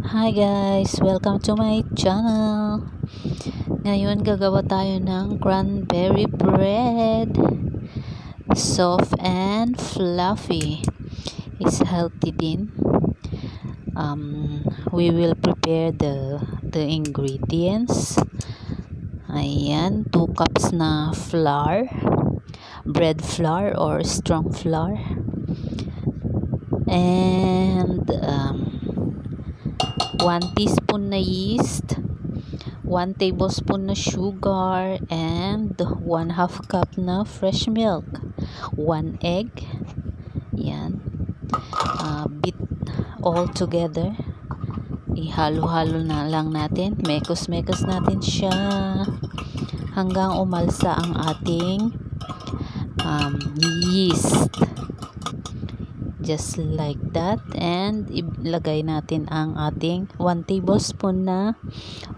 Hi guys! Welcome to my channel. Ngayon gagawa tayo ng cranberry bread. Soft and fluffy. It's healthy din. We will prepare the ingredients. Ayan, 2 cups na flour. Bread flour or strong flour. And 1 teaspoon na yeast, 1 tablespoon na sugar, and 1/2 cup na fresh milk, 1 egg. Yan. Beat all together. Ihalo-halo na lang natin. Mekos-mekos natin siya hanggang umalsa ang ating yeast. Just like that, and ilagay natin ang ating 1 tablespoon na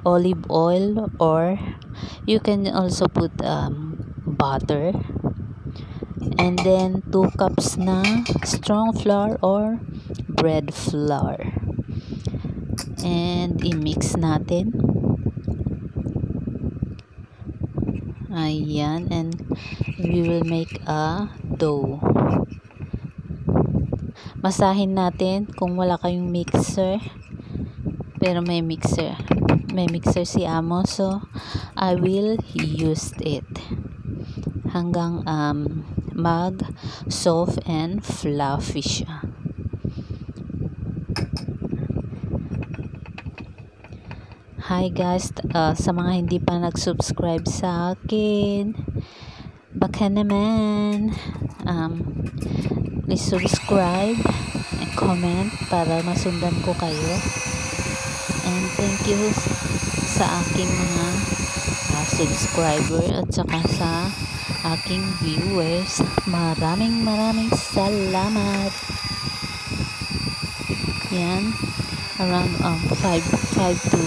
olive oil, or you can also put butter, and then 2 cups na strong flour or bread flour, and i-mix natin. Ayan, and we will make a dough. Masahin natin kung wala kayong mixer, pero may mixer si Amo, so I will use it hanggang mag soft and fluffy siya. Hi guys, sa mga hindi pa nag-subscribe sa akin, baka naman please subscribe and comment para masundan ko kayo. And thank you sa aking mga subscriber at saka sa aking viewers. Maraming salamat. Yan, around 5 to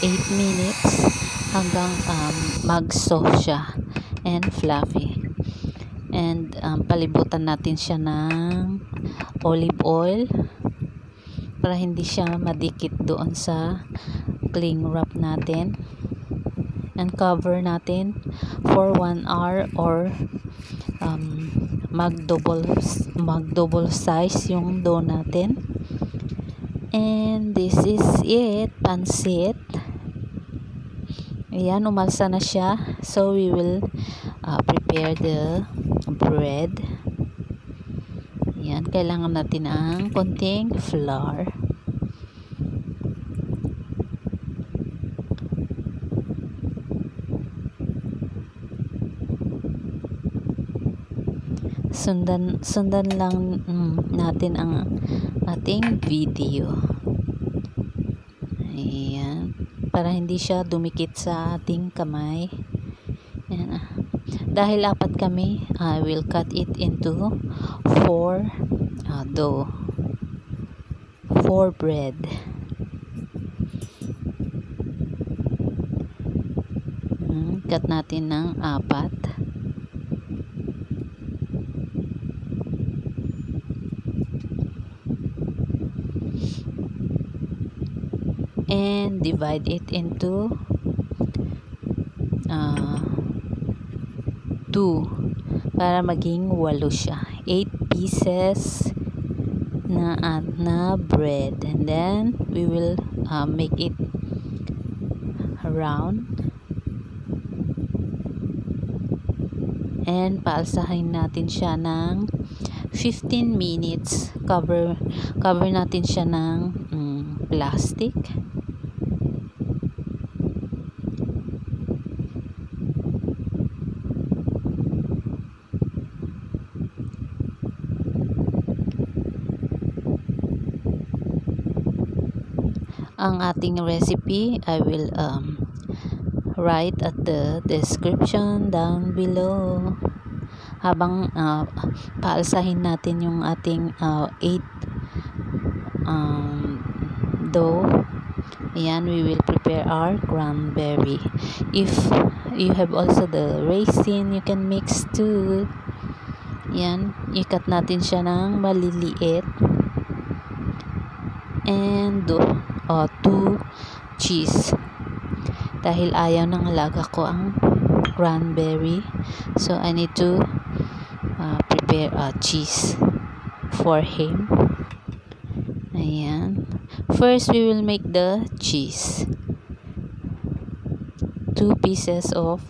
8 minutes hanggang mag-soft siya and fluffy. And palibutan natin siya ng olive oil para hindi siya madikit doon sa cling wrap natin, and cover natin for 1 hour, or mag double size yung dough natin. And this is it, pansit. Ayan, umalsa na siya, so we will prepare the bread. Yan, kailangan natin ang konting flour. Sundan lang natin ang ating video. Ayan, para hindi siya dumikit sa ating kamay. Ayan. Dahil 4 kami, I will cut it into 4 dough, 4 bread. Cut natin ng 4. And divide it into 2 para maging 8 siya. 8 pieces na bread, and then we will make it round, and paalsahin natin siya ng 15 minutes. Cover natin siya ng plastic. Ang ating recipe I will write at the description down below. Habang paalsahin natin yung ating 8 dough. Ayan, we will prepare our cranberry. If you have also the raisin, you can mix too. Yan, ikat natin siya ng maliliit. And 2 cheese. Dahil ayaw ng alaga ko ang cranberry, so I need to prepare cheese for him. Ayan. First, we will make the cheese. 2 pieces of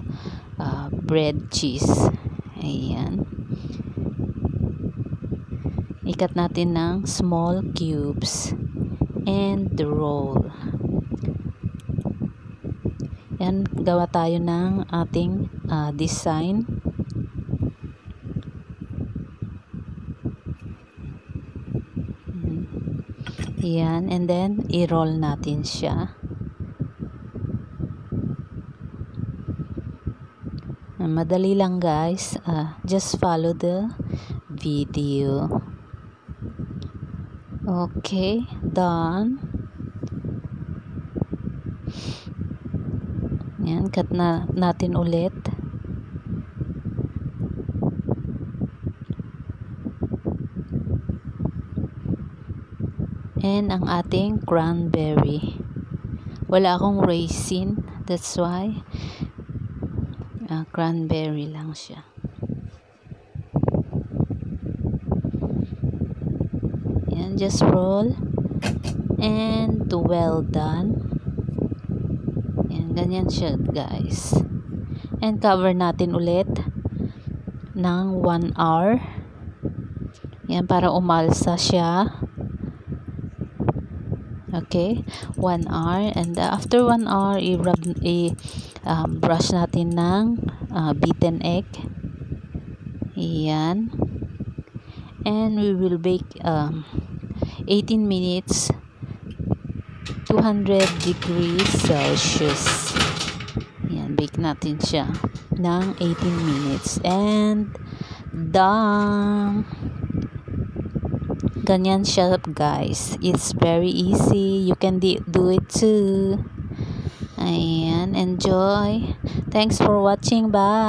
bread cheese. Ayan. Ikat natin ng small cubes and roll. Yan, gawa tayo ng ating design. Yan, and then i-roll natin siya. Madali lang guys, just follow the video. Okay, done. Yan, cut na natin ulit. And ang ating cranberry. Wala akong raisin, that's why cranberry lang siya. Yan, just roll and well done. Yan, ganyan siya guys. And cover natin ulit ng 1 hour. Yan, para umalsa siya. Okay, 1 hour, and after 1 hour brush natin ng beaten egg. Yan, and we will bake 18 minutes 200 degrees Celsius. Yan, bake natin siya ng 18 minutes and done. Ganyan siya guys. It's very easy. You can do it too. Ayan, enjoy. Thanks for watching. Bye.